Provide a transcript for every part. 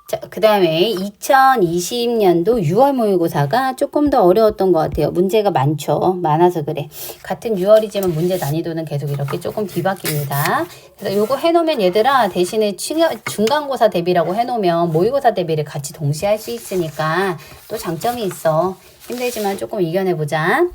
자, 그 다음에 2020년도 6월 모의고사가 조금 더 어려웠던 것 같아요. 문제가 많아서 그래. 같은 6월이지만 문제 난이도는 계속 이렇게 조금 뒤바뀝니다. 그래서 요거 해놓으면 얘들아, 대신에 중간고사 대비라고 해놓으면 모의고사 대비를 같이 동시에 할 수 있으니까 또 장점이 있어. 힘들지만 조금 이겨내보자.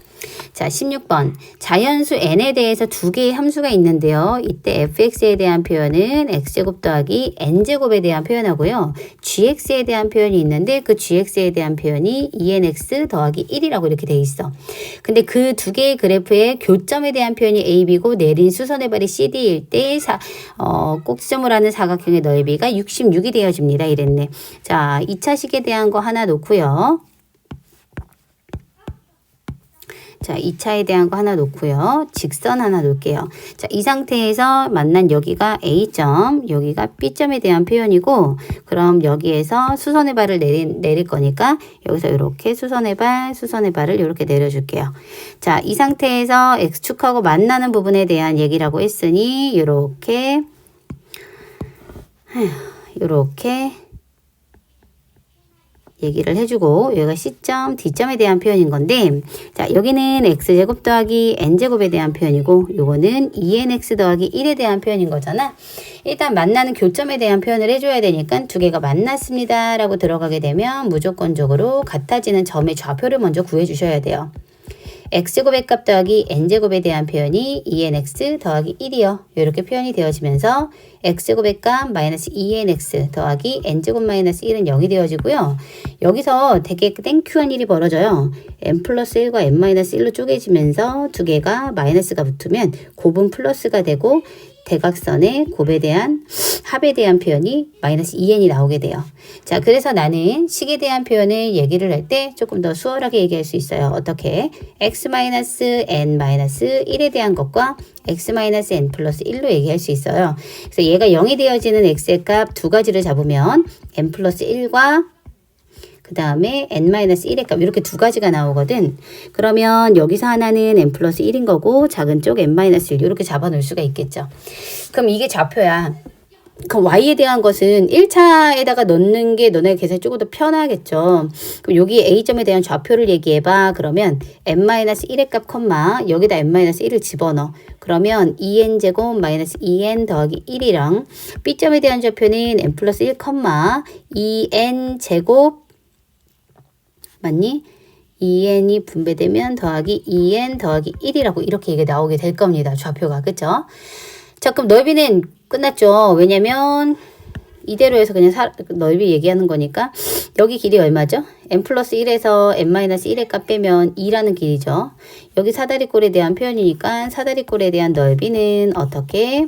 자, 16번. 자연수 n에 대해서 두 개의 함수가 있는데요. 이때 fx에 대한 표현은 x제곱 더하기 n제곱에 대한 표현하고요. gx에 대한 표현이 있는데 그 gx에 대한 표현이 2nx 더하기 1이라고 이렇게 돼 있어. 근데 그 두 개의 그래프의 교점에 대한 표현이 ab고 내린 수선의 발이 cd일 때 꼭지점을 하는 사각형의 넓이가 66이 되어집니다. 이랬네. 자, 2차식에 대한 거 하나 놓고요. 자, 2차에 대한 거 하나 놓고요. 직선 하나 놓을게요. 자, 이 상태에서 만난 여기가 A점, 여기가 B점에 대한 표현이고, 그럼 여기에서 수선의 발을 내릴 거니까 여기서 이렇게 수선의 발을 이렇게 내려줄게요. 자, 이 상태에서 X축하고 만나는 부분에 대한 얘기라고 했으니 이렇게 얘기를 해주고 여기가 C점, D점에 대한 표현인 건데, 자, 여기는 X제곱 더하기 N제곱에 대한 표현이고 요거는 2NX 더하기 1에 대한 표현인 거잖아. 일단 만나는 교점에 대한 표현을 해줘야 되니까 두 개가 만났습니다 라고 들어가게 되면 무조건적으로 같아지는 점의 좌표를 먼저 구해주셔야 돼요. x제곱의 값 더하기 n제곱에 대한 표현이 2nx 더하기 1이요. 이렇게 표현이 되어지면서 x제곱의 값 마이너스 2nx 더하기 n제곱 마이너스 1은 0이 되어지고요. 여기서 되게 땡큐한 일이 벌어져요. n 플러스 1과 n 마이너스 1로 쪼개지면서 두 개가 마이너스가 붙으면 곱은 플러스가 되고 대각선의 곱에 대한 합에 대한 표현이 마이너스 2n이 나오게 돼요. 자, 그래서 나는 식에 대한 표현을 얘기를 할 때 조금 더 수월하게 얘기할 수 있어요. 어떻게? x-n-1에 대한 것과 x-n 플러스 1로 얘기할 수 있어요. 그래서 얘가 0이 되어지는 x의 값 두 가지를 잡으면 n 플러스 1과 그 다음에 n-1의 값 이렇게 두 가지가 나오거든. 그러면 여기서 하나는 n 플러스 1인 거고 작은 쪽 n-1 이렇게 잡아 놓을 수가 있겠죠. 그럼 이게 좌표야. 그럼 y에 대한 것은 1차에다가 넣는 게 너네 계산이 조금 더 편하겠죠. 그럼 여기 a점에 대한 좌표를 얘기해봐. 그러면 n-1의 값 콤마 여기다 n-1을 집어넣어. 그러면 2n제곱 마이너스 2n 더하기 1이랑 b점에 대한 좌표는 n 플러스 1 콤마 2n제곱 맞니? 2n이 분배되면 더하기 2n 더하기 1이라고 이렇게 이게 나오게 될 겁니다. 좌표가. 그죠? 자, 그럼 넓이는 끝났죠. 왜냐면 이대로 해서 그냥 넓이 얘기하는 거니까 여기 길이 얼마죠? n 플러스 1에서 n-1의 값 빼면 2라는 길이죠. 여기 사다리꼴에 대한 표현이니까 사다리꼴에 대한 넓이는 어떻게?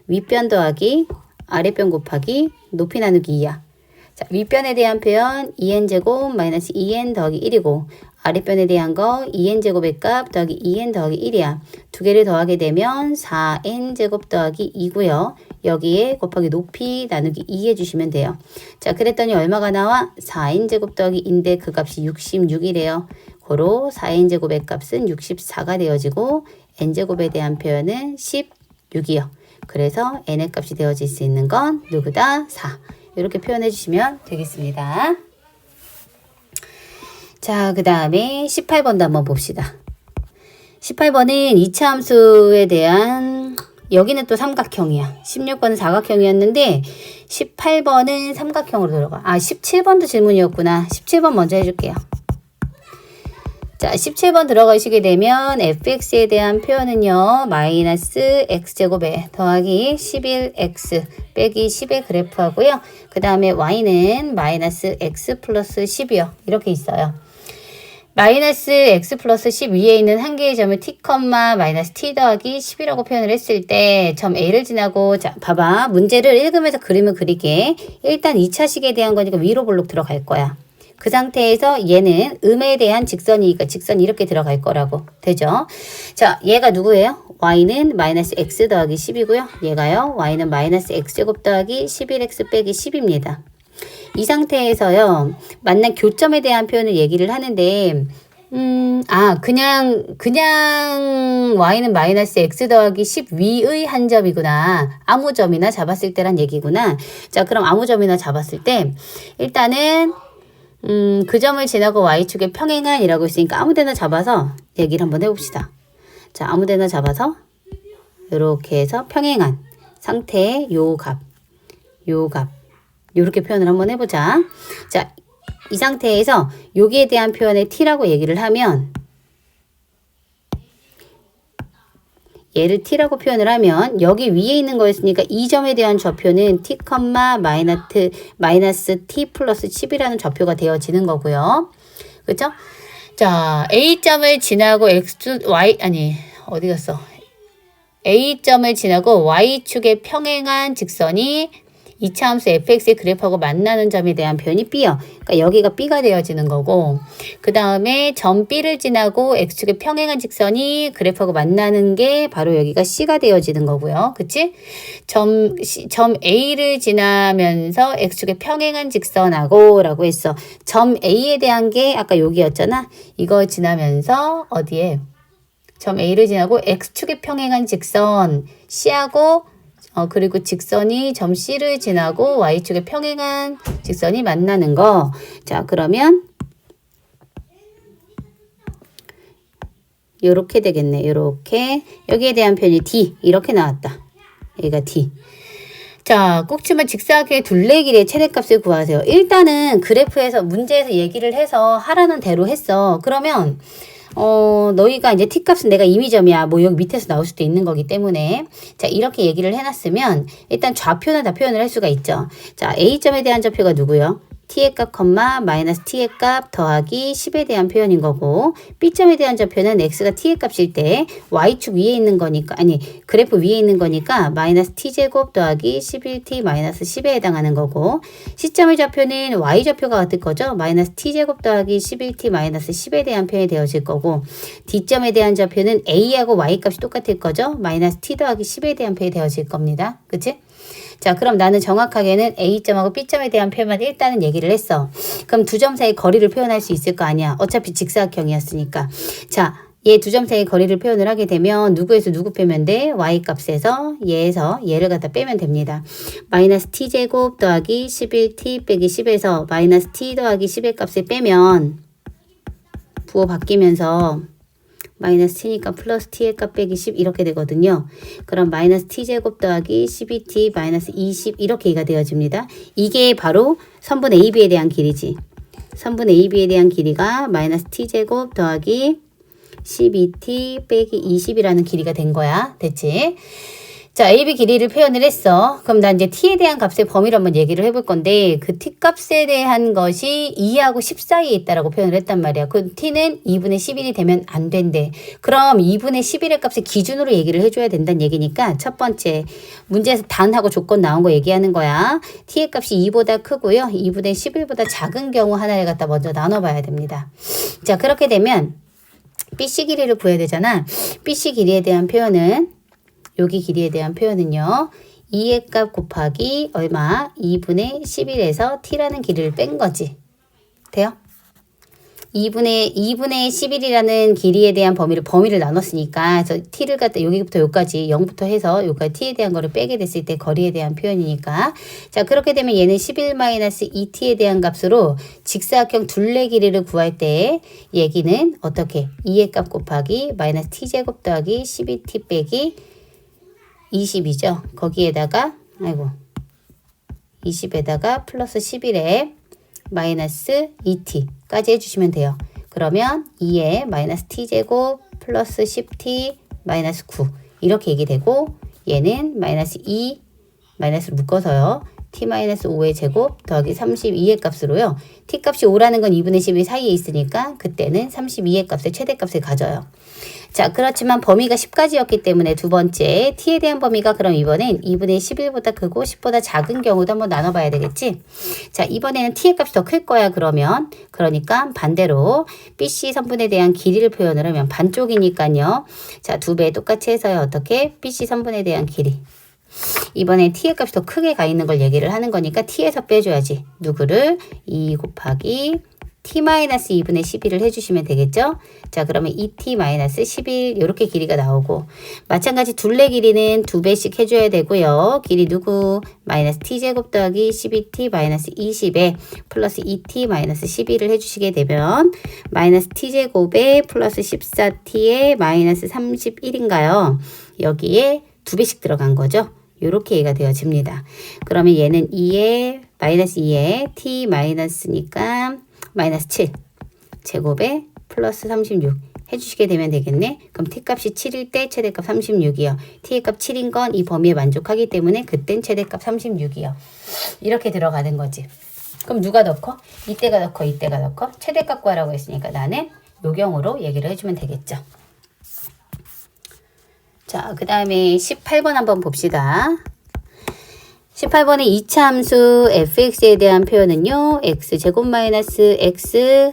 윗변 더하기 아랫변 곱하기 높이 나누기 2야. 자, 윗변에 대한 표현 2n제곱 마이너스 2n 더하기 1이고 아랫변에 대한 거 2n제곱의 값 더하기 2n 더하기 1이야. 두 개를 더하게 되면 4n제곱 더하기 2고요. 여기에 곱하기 높이 나누기 2 해주시면 돼요. 자, 그랬더니 얼마가 나와? 4n제곱 더하기 2인데 그 값이 66이래요. 고로 4n제곱의 값은 64가 되어지고 n제곱에 대한 표현은 16이요. 그래서 n의 값이 되어질 수 있는 건 누구다? 4. 이렇게 표현해 주시면 되겠습니다. 자, 그 다음에 18번도 한번 봅시다. 18번은 2차 함수에 대한 여기는 또 삼각형이야. 16번은 사각형이었는데 18번은 삼각형으로 들어가. 17번도 질문이었구나. 17번 먼저 해줄게요. 자, 17번 들어가시게 되면 fx에 대한 표현은요. 마이너스 x제곱에 더하기 11x 빼기 10의 그래프 하고요. 그 다음에 y는 마이너스 x 플러스 10이요. 이렇게 있어요. 마이너스 x 플러스 10 위에 있는 한 개의 점을 t, 마이너스 t 더하기 10이라고 표현을 했을 때 점 A를 지나고 자 봐봐. 문제를 읽으면서 그림을 그리게. 일단 2차식에 대한 거니까 위로 볼록 들어갈 거야. 그 상태에서 얘는 음에 대한 직선이니까 직선이 이렇게 들어갈 거라고 되죠. 자, 얘가 누구예요? y는 마이너스 x 더하기 10이고요. 얘가요. y는 마이너스 x제곱 더하기 11x 빼기 10입니다. 이 상태에서요. 만난 교점에 대한 표현을 얘기를 하는데 그냥 y는 마이너스 x 더하기 10 위의 한 점이구나. 아무 점이나 잡았을 때란 얘기구나. 자, 그럼 아무 점이나 잡았을 때, 일단은, 그 점을 지나고 y축의 평행한이라고 있으니까 아무 데나 잡아서 얘기를 한번 해봅시다. 자, 아무 데나 잡아서, 요렇게 해서 평행한 상태의 요 값, 요렇게 표현을 한번 해보자. 자, 이 상태에서 여기에 대한 표현에 t라고 얘기를 하면 얘를 t라고 표현을 하면 여기 위에 있는 거였으니까 이 점에 대한 좌표는 t, 마이너스 t 플러스 10이라는 좌표가 되어지는 거고요. 그렇죠? 자, A점을 지나고 어디 갔어? A점을 지나고 Y축의 평행한 직선이 이차함수 fx의 그래프하고 만나는 점에 대한 표현이 B요. 그러니까 여기가 B가 되어지는 거고, 그 다음에 점 B를 지나고 x축의 평행한 직선이 그래프하고 만나는 게 바로 여기가 C가 되어지는 거고요. 그치? 점 A를 지나면서 x축의 평행한 직선하고 라고 했어. 점 A에 대한 게 아까 여기였잖아. 이거 지나면서 어디에? 점 A를 지나고 x축의 평행한 직선 C하고 그리고 직선이 점 C를 지나고 Y축의 평행한 직선이 만나는 거. 자, 그러면 요렇게 되겠네. 요렇게. 여기에 대한 표현이 D. 이렇게 나왔다. 여기가 D. 자, 꼭 치면 직사각형의 둘레길이의 최대값을 구하세요. 일단은 그래프에서 문제에서 얘기를 해서 하라는 대로 했어. 그러면 너희가 이제 t값은 내가 이미 점이야. 뭐 여기 밑에서 나올 수도 있는 거기 때문에. 자, 이렇게 얘기를 해놨으면 일단 좌표는 다 표현을 할 수가 있죠. 자, A점에 대한 좌표가 누구요? t의 값, 마이너스 t의 값 더하기 10에 대한 표현인 거고, B점에 대한 좌표는 x가 t의 값일 때 y축 위에 있는 거니까, 그래프 위에 있는 거니까 마이너스 t제곱 더하기 11t 마이너스 10에 해당하는 거고, C점의 좌표는 y좌표가 같을 거죠. 마이너스 t제곱 더하기 11t 마이너스 10에 대한 표현이 되어질 거고, D점에 대한 좌표는 a하고 y 값이 똑같을 거죠. 마이너스 t 더하기 10에 대한 표현이 되어질 겁니다. 그치? 자, 그럼 나는 정확하게는 A점하고 B점에 대한 표현만 일단은 얘기를 했어. 그럼 두 점 사이 거리를 표현할 수 있을 거 아니야. 어차피 직사각형이었으니까. 자, 얘 두 점 사이 거리를 표현을 하게 되면 누구에서 누구 빼면 돼? Y값에서 얘에서 얘를 갖다 빼면 됩니다. 마이너스 T제곱 더하기 11T 빼기 10에서 마이너스 T 더하기 10의 값을 빼면 부호 바뀌면서 마이너스 t니까 플러스 t의 값 빼기 10 이렇게 되거든요. 그럼 마이너스 t제곱 더하기 12t 마이너스 20 이렇게 가 되어집니다. 이게 바로 선분 AB에 대한 길이지. 선분 AB에 대한 길이가 마이너스 t제곱 더하기 12t 빼기 20이라는 길이가 된 거야. 됐지? 자, AB 길이를 표현을 했어. 그럼 나 이제 t에 대한 값의 범위를 한번 얘기를 해볼 건데, 그 t 값에 대한 것이 2하고 10 사이에 있다라고 표현을 했단 말이야. 그 t는 2분의 11이 되면 안 된대. 그럼 2분의 11의 값을 기준으로 얘기를 해줘야 된다는 얘기니까 첫 번째 문제에서 단하고 조건 나온 거 얘기하는 거야. t의 값이 2보다 크고요. 2분의 11보다 작은 경우 하나를 갖다 먼저 나눠봐야 됩니다. 자, 그렇게 되면 BC 길이를 구해야 되잖아. BC 길이에 대한 표현은 여기 길이에 대한 표현은요. 2의 값 곱하기 얼마? 2분의 11에서 t라는 길이를 뺀 거지. 돼요? 2분의 11이라는 길이에 대한 범위를 나눴으니까 그래서 t를 갖다 여기부터 여기까지 0부터 해서 여기까지 t에 대한 거를 빼게 됐을 때 거리에 대한 표현이니까. 자, 그렇게 되면 얘는 11-2t에 대한 값으로 직사각형 둘레 길이를 구할 때 얘기는 어떻게? 2의 값 곱하기 마이너스 t제곱 더하기 12t 빼기 20이죠. 거기에다가 20에다가 플러스 11에 마이너스 2t까지 해주시면 돼요. 그러면 2에 마이너스 t제곱 플러스 10t 마이너스 9 이렇게 얘기되고, 얘는 마이너스 2 마이너스를 묶어서요. t-5의 제곱 더하기 32의 값으로요. t값이 5라는 건 2분의 12 사이에 있으니까 그때는 32의 값의 최대값을 가져요. 자, 그렇지만 범위가 10까지였기 때문에 두 번째 t에 대한 범위가 그럼 이번엔 2분의 11보다 크고 10보다 작은 경우도 한번 나눠봐야 되겠지. 자, 이번에는 t의 값이 더 클 거야. 그러니까 반대로 BC 선분에 대한 길이를 표현을 하면 반쪽이니까요. 자, 2배 똑같이 해서요. 어떻게? BC 선분에 대한 길이. 이번에 t의 값이 더 크게 가 있는 걸 얘기를 하는 거니까 t에서 빼줘야지. 누구를? 2 곱하기 t-2분의 11을 해주시면 되겠죠? 자, 그러면 2t-11 이렇게 길이가 나오고 마찬가지 둘레 길이는 2배씩 해줘야 되고요. 길이 누구? 마이너스 t제곱 더하기 12t-20에 플러스 2t-11을 해주시게 되면 마이너스 t제곱에 플러스 14t에 마이너스 31인가요? 여기에 2배씩 들어간 거죠. 요렇게 얘가 되어집니다. 그러면 얘는 2에 마이너스 2에 t 마이너스니까 마이너스 7 제곱에 플러스 36 해주시게 되면 되겠네. 그럼 t 값이 7일 때 최대값 36이요. t의 값 7인 건 이 범위에 만족하기 때문에 그땐 최대값 36이요. 이렇게 들어가는 거지. 그럼 누가 더 커? 이때가 더 커? 이때가 더 커? 최대값 구하라고 했으니까 나는 요경으로 얘기를 해주면 되겠죠. 자, 그 다음에 18번 한번 봅시다. 18번의 이차 함수 fx에 대한 표현은요. x제곱 마이너스 x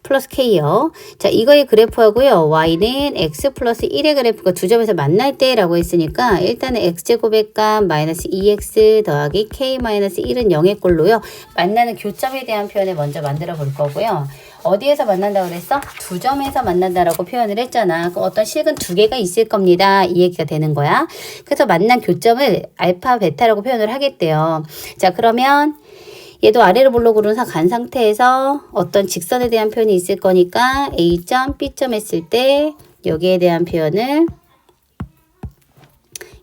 플러스 k요. 자, 이거의 그래프하고요. y는 x 플러스 1의 그래프가 두 점에서 만날 때라고 했으니까 일단은 x제곱의 값 마이너스 2x 더하기 k 마이너스 1은 0의 꼴로요. 만나는 교점에 대한 표현을 먼저 만들어 볼 거고요. 어디에서 만난다고 그랬어? 두 점에서 만난다라고 표현을 했잖아. 그 어떤 식은 두 개가 있을 겁니다. 이 얘기가 되는 거야. 그래서 만난 교점을 알파, 베타라고 표현을 하겠대요. 자, 그러면 얘도 아래로 볼록으로 간 상태에서 어떤 직선에 대한 표현이 있을 거니까 A점, B점 했을 때 여기에 대한 표현을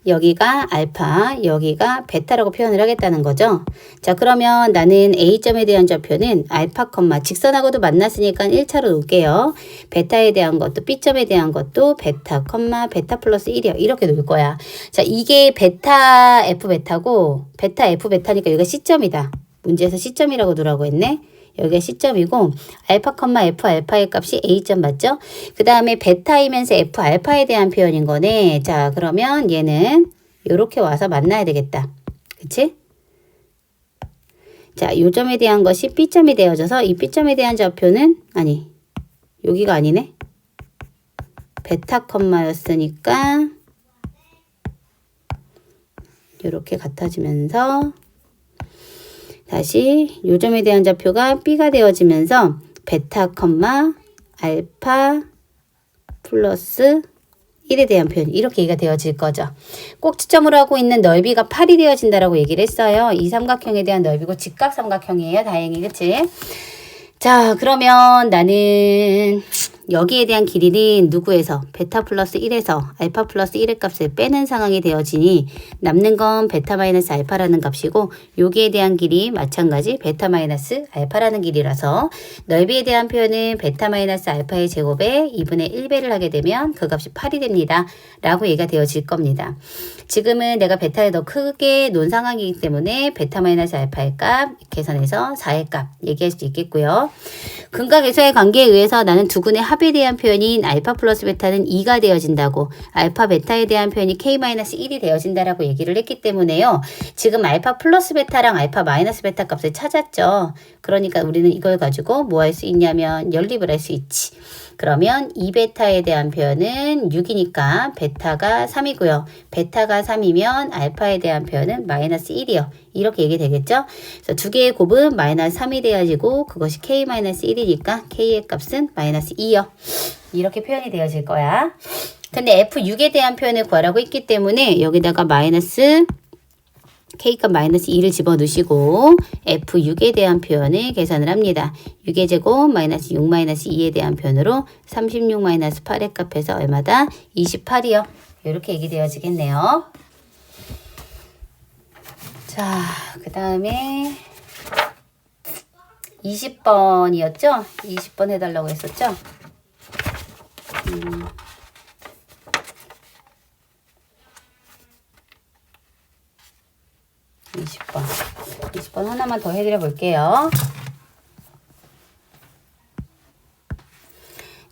여기가 알파, 여기가 베타라고 표현을 하겠다는 거죠. 자, 그러면 나는 A점에 대한 좌표는 알파, 직선하고도 만났으니까 1차로 놓을게요. 베타에 대한 것도 B점에 대한 것도 베타, 베타 플러스 1이요. 이렇게 놓을 거야. 자, 이게 베타 F 베타고 베타 F 베타니까 여기가 C점이다. 문제에서 C점이라고 두라고 했네. 여기가 C점이고 알파, F 알파의 값이 A점 맞죠? 그 다음에 베타이면서 F 알파에 대한 표현인 거네. 자, 그러면 얘는 이렇게 와서 만나야 되겠다. 그치? 자, 요 점에 대한 것이 B점이 되어져서 이 B점에 대한 좌표는 아니, 여기가 아니네. 베타, 였으니까 이렇게 같아지면서 다시 요점에 대한 좌표가 B가 되어지면서 베타, 알파 플러스 1에 대한 표현 이렇게 얘기가 되어질 거죠. 꼭지점으로 하고 있는 넓이가 8이 되어진다라고 얘기를 했어요. 이 삼각형에 대한 넓이고 직각 삼각형이에요. 다행히 그치? 자, 그러면 나는 여기에 대한 길이는 누구에서? 베타 플러스 1에서 알파 플러스 1의 값을 빼는 상황이 되어지니 남는 건 베타 마이너스 알파라는 값이고 여기에 대한 길이 마찬가지 베타 마이너스 알파라는 길이라서 넓이에 대한 표현은 베타 마이너스 알파의 제곱에 2분의 1배를 하게 되면 그 값이 8이 됩니다. 라고 얘기가 되어질 겁니다. 지금은 내가 베타를 더 크게 놓은 상황이기 때문에 베타 마이너스 알파의 값 계산해서 4의 값 얘기할 수 있겠고요. 근각에서의 관계에 의해서 나는 두근의 합에 대한 표현인 알파 플러스 베타는 2가 되어진다고 알파 베타에 대한 표현이 k-1이 되어진다라고 얘기를 했기 때문에요. 지금 알파 플러스 베타랑 알파 마이너스 베타 값을 찾았죠. 그러니까 우리는 이걸 가지고 뭐 할 수 있냐면 연립을 할 수 있지. 그러면 2베타에 대한 표현은 6이니까 베타가 3이고요. 베타가 3이면 알파에 대한 표현은 마이너스 1이요. 이렇게 얘기되겠죠? 그래서 두 개의 곱은 마이너스 3이 되어지고 그것이 k-1이니까 k의 값은 마이너스 2요. 이렇게 표현이 되어질 거야. 근데 F6에 대한 표현을 구하라고 했기 때문에 여기다가 마이너스 k값 마이너스 2를 집어넣으시고 F6에 대한 표현을 계산을 합니다. 6의 제곱 마이너스 6 마이너스 2에 대한 표현으로 36 마이너스 8의 값에서 얼마다? 28이요. 이렇게 얘기되어지겠네요. 자, 그 다음에 20번이었죠? 20번 해달라고 했었죠? 20번 하나만 더 해드려 볼게요.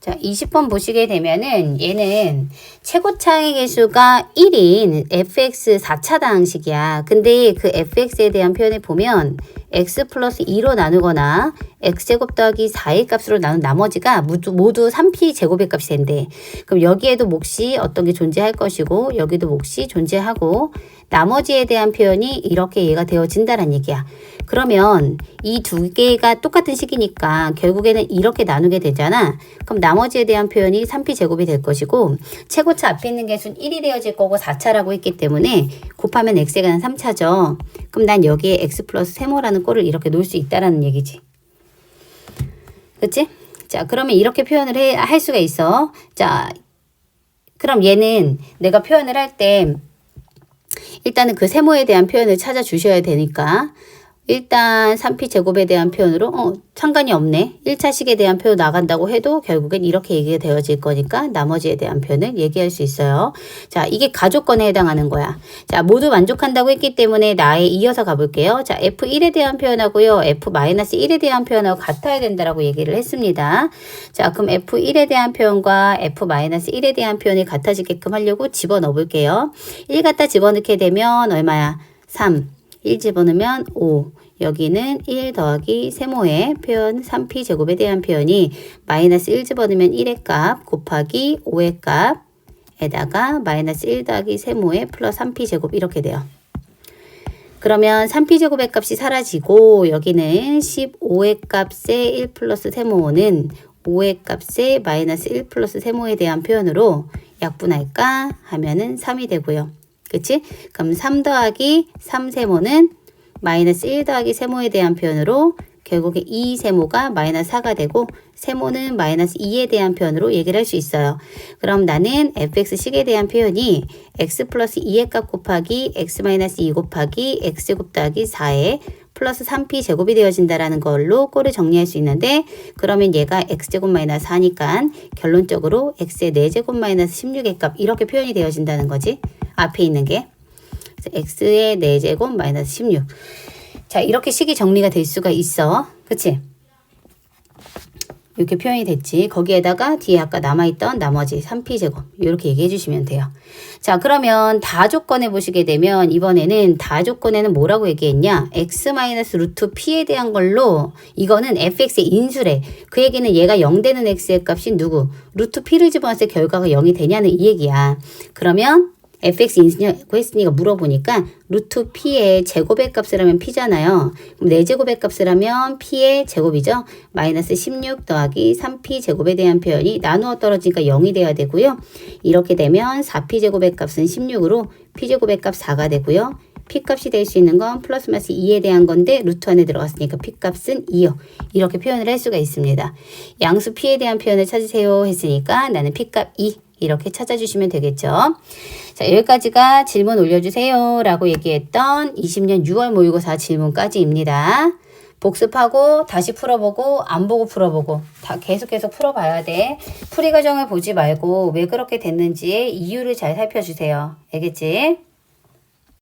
자, 20번 보시게 되면은 얘는 최고차의 개수가 1인 fx 4차 다항식이야. 근데 그 fx에 대한 표현을 보면 x 플러스 2로 나누거나 x제곱 더하기 4의 값으로 나눈 나머지가 모두 3p 제곱의 값이 된대. 그럼 여기에도 몫이 어떤 게 존재할 것이고 여기도 몫이 존재하고 나머지에 대한 표현이 이렇게 얘가 되어진다는 얘기야. 그러면 이 두 개가 똑같은 식이니까 결국에는 이렇게 나누게 되잖아. 그럼 나머지에 대한 표현이 3p 제곱이 될 것이고 최고차 앞에 있는 개수는 1이 되어질 거고 4차라고 했기 때문에 곱하면 x에 관한 3차죠. 그럼 난 여기에 x 플러스 세모라는 꼴을 이렇게 놓을 수 있다라는 얘기지. 그치? 자, 그러면 이렇게 표현을 할 수가 있어. 자, 그럼 얘는 내가 표현을 할 때 일단은 그 세모에 대한 표현을 찾아 주셔야 되니까 일단 3p 제곱에 대한 표현으로 상관이 없네. 1차식에 대한 표현 나간다고 해도 결국엔 이렇게 얘기가 되어질 거니까 나머지에 대한 표현을 얘기할 수 있어요. 자, 이게 가족권에 해당하는 거야. 자, 모두 만족한다고 했기 때문에 나에 이어서 가볼게요. 자, f1에 대한 표현하고요. f-1에 대한 표현하고 같아야 된다라고 얘기를 했습니다. 자, 그럼 f1에 대한 표현과 f-1에 대한 표현이 같아지게끔 하려고 집어넣어 볼게요. 1 갖다 집어넣게 되면 얼마야? 3. 1 집어넣으면 5. 여기는 1 더하기 세모의 표현 3p 제곱에 대한 표현이 마이너스 1 집어넣으면 1의 값 곱하기 5의 값에다가 마이너스 1 더하기 세모의 플러스 3p 제곱 이렇게 돼요. 그러면 3p 제곱의 값이 사라지고 여기는 15의 값의 1 플러스 세모는 5의 값의 마이너스 1 플러스 세모에 대한 표현으로 약분할까 하면은 3이 되고요. 그치? 그럼 3 더하기 3세모는 마이너스 1 더하기 세모에 대한 표현으로 결국에 2세모가 마이너스 4가 되고 세모는 마이너스 2에 대한 표현으로 얘기를 할 수 있어요. 그럼 나는 fx식에 대한 표현이 x 플러스 2의 값 곱하기 x 마이너스 2 곱하기 x제곱 더하기 4에 플러스 3p 제곱이 되어진다라는 걸로 꼴을 정리할 수 있는데 그러면 얘가 x제곱 마이너스 4니까 결론적으로 x의 4제곱 마이너스 16의 값 이렇게 표현이 되어진다는 거지. 앞에 있는 게. 그래서 x의 4제곱 마이너스 16. 자, 이렇게 식이 정리가 될 수가 있어. 그치? 이렇게 표현이 됐지. 거기에다가 뒤에 아까 남아있던 나머지 3p 제곱 이렇게 얘기해 주시면 돼요. 자, 그러면 다조건에 보시게 되면 이번에는 다조건에는 뭐라고 얘기했냐? x-루트 p에 대한 걸로 이거는 fx의 인수래. 그 얘기는 얘가 0 되는 x의 값인 누구? 루트 p를 집어넣었을 때 결과가 0이 되냐는 이 얘기야. 그러면 fx 인수냐고 했으니까 물어보니까 루트 p의 제곱의 값을 하면 p잖아요. 그럼 4제곱의 값을 하면 p의 제곱이죠. 마이너스 16 더하기 3p 제곱에 대한 표현이 나누어 떨어지니까 0이 돼야 되고요. 이렇게 되면 4p 제곱의 값은 16으로 p 제곱의 값 4가 되고요. p 값이 될 수 있는 건 플러스 마이너스 2에 대한 건데 루트 안에 들어갔으니까 p 값은 2요. 이렇게 표현을 할 수가 있습니다. 양수 p에 대한 표현을 찾으세요 했으니까 나는 p 값 2. 이렇게 찾아주시면 되겠죠. 자, 여기까지가 질문 올려주세요 라고 얘기했던 20년 6월 모의고사 질문까지입니다. 복습하고 다시 풀어보고 안 보고 풀어보고 다 계속 풀어봐야 돼. 풀이 과정을 보지 말고 왜 그렇게 됐는지의 이유를 잘 살펴주세요. 알겠지?